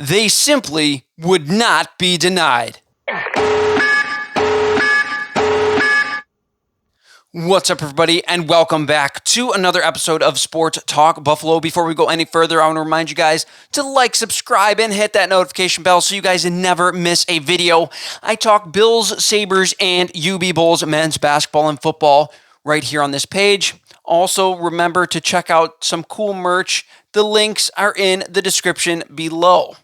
They simply would not be denied. What's up, everybody, and welcome back to another episode of Sports Talk Buffalo. Before we go any further, I want to remind you guys to like, subscribe, and hit that notification bell so you guys never miss a video. I talk Bills, Sabres, and UB Bulls men's basketball and football right here on this page. Also, remember to check out some cool merch. The links are in the description below.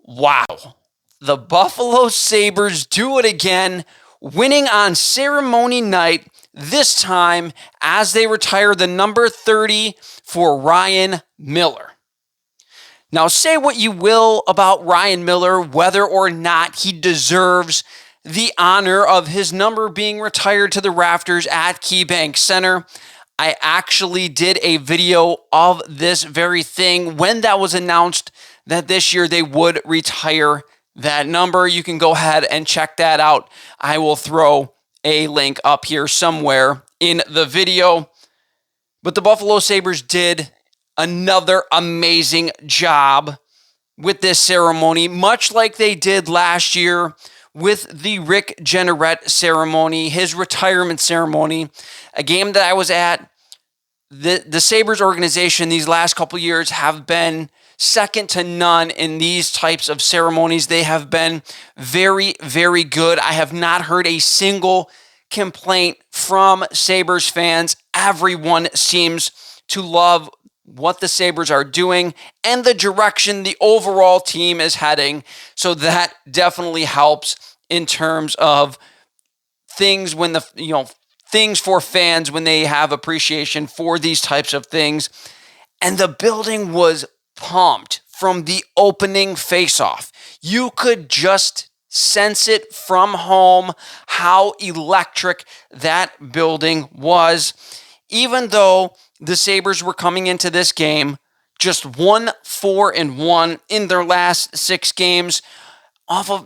Wow. The Buffalo Sabres do it again, winning on ceremony night, this time as they retire the number 30 for Ryan Miller. Now, say what you will about Ryan Miller, whether or not he deserves the honor of his number being retired to the rafters at KeyBank Center. I actually did a video of this very thing when that was announced that this year they would retire that number. You can go ahead and check that out. I will throw a link up here somewhere in the video. But the Buffalo Sabres did another amazing job with this ceremony, much like they did last year with the Rick Jeanneret ceremony, his retirement ceremony, a game that I was at. The Sabres organization these last couple years have been second to none in these types of ceremonies. They have been very, very good. I have not heard a single complaint from Sabres fans. Everyone seems to love what the Sabres are doing and the direction the overall team is heading. So that definitely helps in terms of things when things for fans when they have appreciation for these types of things. And the building was pumped from the opening faceoff. You could just sense it from home how electric that building was. Even though the Sabres were coming into this game just 1-4-1 in their last 6 games,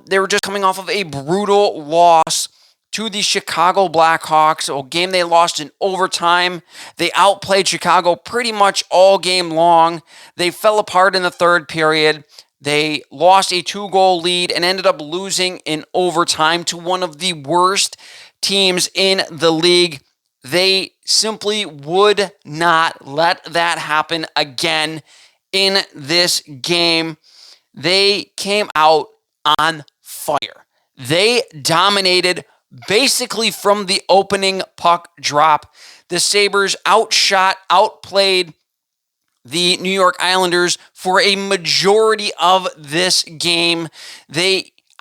they were just coming off of a brutal loss to the Chicago Blackhawks, a game they lost in overtime. They outplayed Chicago pretty much all game long. They fell apart in the third period. They lost a 2-goal lead and ended up losing in overtime to one of the worst teams in the league. They simply would not let that happen again in this game. They came out on fire. They dominated basically from the opening puck drop. The Sabres outplayed the New York Islanders for a majority of this game.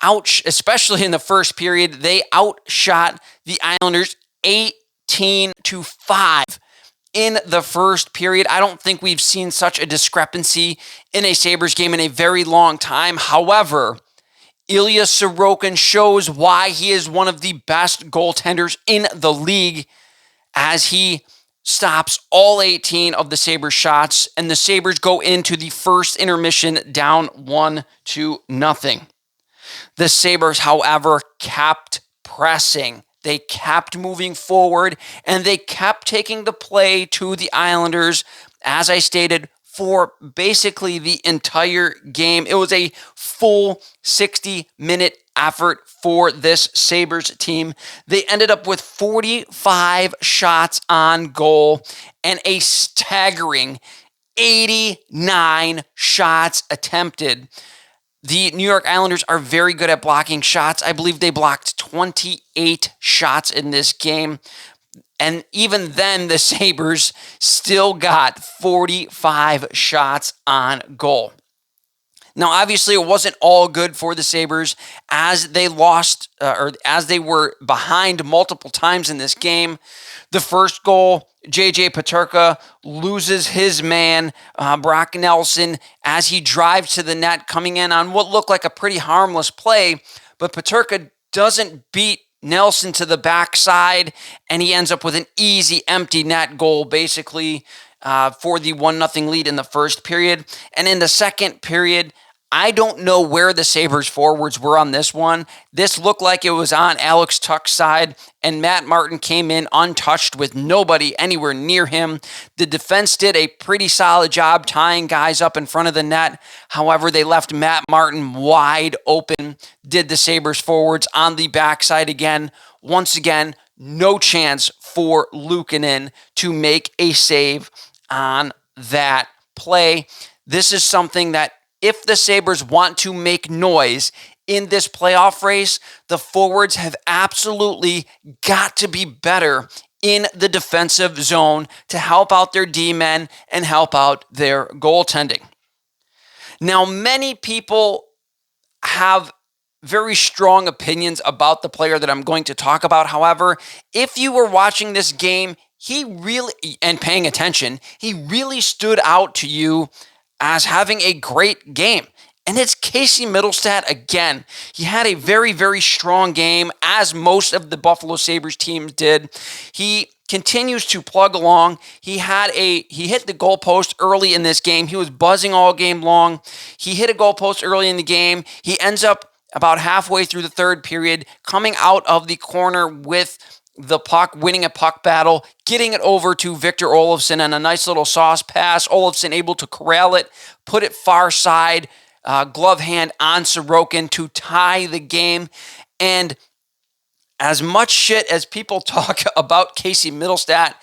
Especially in the first period, they outshot the Islanders 18-5 in the first period. I don't think we've seen such a discrepancy in a Sabres game in a very long time. However, Ilya Sorokin shows why he is one of the best goaltenders in the league as he stops all 18 of the Sabres shots, and the Sabres go into the first intermission down 1-0. The Sabres, however, kept pressing. They kept moving forward, and they kept taking the play to the Islanders, as I stated, for basically the entire game. It was a full 60-minute effort for this Sabres team. They ended up with 45 shots on goal and a staggering 89 shots attempted. The New York Islanders are very good at blocking shots. I believe they blocked 28 shots in this game. And even then, the Sabres still got 45 shots on goal. Now, obviously, it wasn't all good for the Sabres as they lost, or as they were behind multiple times in this game. The first goal, J.J. Peterka loses his man, Brock Nelson, as he drives to the net, coming in on what looked like a pretty harmless play. But Peterka doesn't beat Nelson to the backside, and he ends up with an easy empty net goal, basically, for the 1-0 lead in the first period. And in the second period, I don't know where the Sabres forwards were on this one. This looked like it was on Alex Tuch's side, and Matt Martin came in untouched with nobody anywhere near him. The defense did a pretty solid job tying guys up in front of the net. However, they left Matt Martin wide open, did the Sabres forwards on the backside again. Once again, no chance for Luukkonen to make a save on that play. This is something that if the Sabres want to make noise in this playoff race, the forwards have absolutely got to be better in the defensive zone to help out their D-men and help out their goaltending. Now, many people have very strong opinions about the player that I'm going to talk about. However, if you were watching this game, and paying attention, he really stood out to you as having a great game. And it's Casey Mittelstadt again. He had a very, very strong game, as most of the Buffalo Sabres teams did. He continues to plug along. He hit the goalpost early in this game. He was buzzing all game long. He hit a goalpost early in the game. He ends up about halfway through the third period, coming out of the corner with the puck, winning a puck battle, getting it over to Victor Olofsson on a nice little sauce pass. Olofsson able to corral it, put it far side, glove hand on Sorokin to tie the game. And as much shit as people talk about Casey Mittelstadt,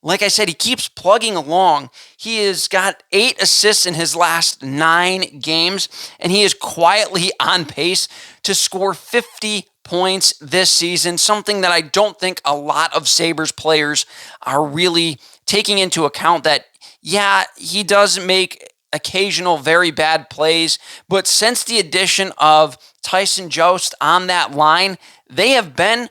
like I said, he keeps plugging along. He has got 8 assists in his last 9 games, and he is quietly on pace to score 50 points this season, something that I don't think a lot of Sabres players are really taking into account. That, yeah, he does make occasional very bad plays, but since the addition of Tyson Jost on that line, they have been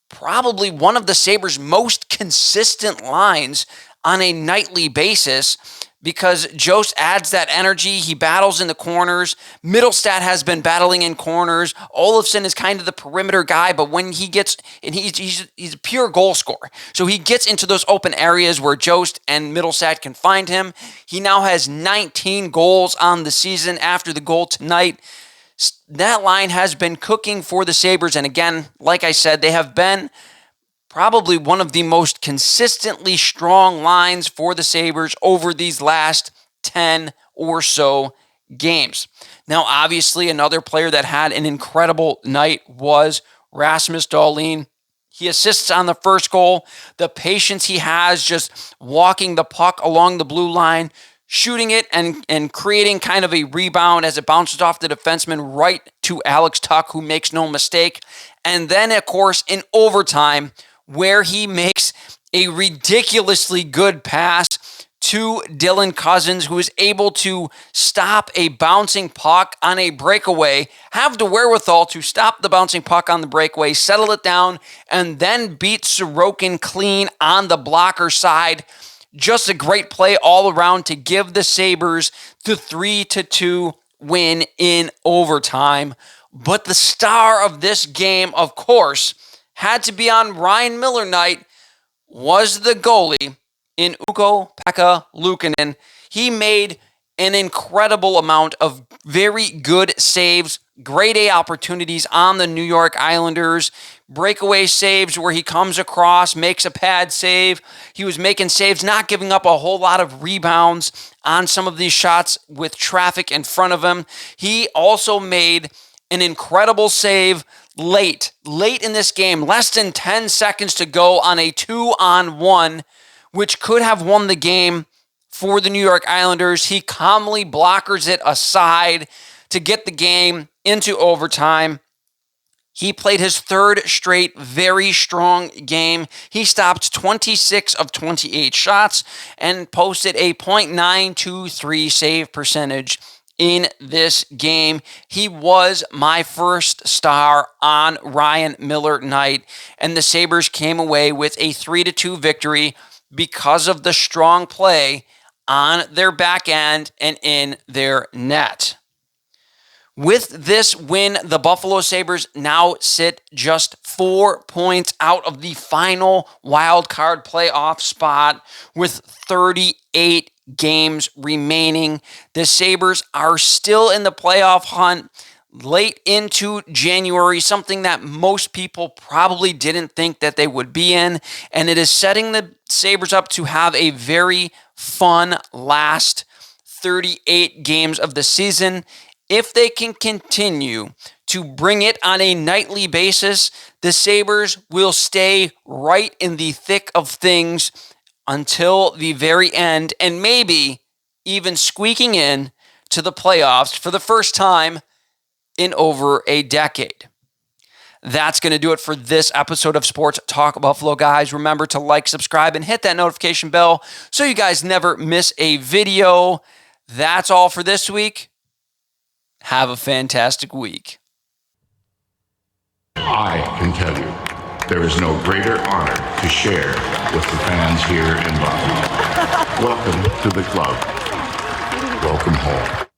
probably one of the Sabres' most consistent lines on a nightly basis, because Jost adds that energy. He battles in the corners. Mittelstadt has been battling in corners. Olofsson is kind of the perimeter guy, but when he gets, and he's a pure goal scorer. So he gets into those open areas where Jost and Mittelstadt can find him. He now has 19 goals on the season after the goal tonight. That line has been cooking for the Sabres, and again, like I said, they have been probably one of the most consistently strong lines for the Sabres over these last 10 or so games. Now, obviously, another player that had an incredible night was Rasmus Dahlin. He assists on the first goal. The patience he has just walking the puck along the blue line, shooting it and creating kind of a rebound as it bounces off the defenseman right to Alex Tuch, who makes no mistake. And then, of course, in overtime, where he makes a ridiculously good pass to Dylan Cousins, who is able to stop a bouncing puck on a breakaway, have the wherewithal to stop the bouncing puck on the breakaway, settle it down, and then beat Sorokin clean on the blocker side. Just a great play all around to give the Sabres the 3-2 win in overtime. But the star of this game, of course, had to be on Ryan Miller night, was the goalie in Ukko-Pekka Luukkonen. He made an incredible amount of very good saves, grade A opportunities on the New York Islanders, breakaway saves where he comes across, makes a pad save. He was making saves, not giving up a whole lot of rebounds on some of these shots with traffic in front of him. He also made an incredible save late in this game, less than 10 seconds to go on a 2-on-1, which could have won the game for the New York Islanders. He calmly blockers it aside to get the game into overtime. He played his third straight very strong game. He stopped 26 of 28 shots and posted a .923 save percentage in this game. He was my first star on Ryan Miller night, and the Sabres came away with a 3-2 victory because of the strong play on their back end and in their net. With this win, the Buffalo Sabres now sit just 4 points out of the final wild card playoff spot with 38 games remaining. The Sabres are still in the playoff hunt late into January, something that most people probably didn't think that they would be in. And it is setting the Sabres up to have a very fun last 38 games of the season. If they can continue to bring it on a nightly basis, the Sabres will stay right in the thick of things until the very end, and maybe even squeaking in to the playoffs for the first time in over a decade. That's going to do it for this episode of Sports Talk Buffalo, guys. Remember to like, subscribe, and hit that notification bell so you guys never miss a video. That's all for this week. Have a fantastic week. I can tell you, there is no greater honor to share with the fans here in Buffalo. Welcome to the club. Welcome home.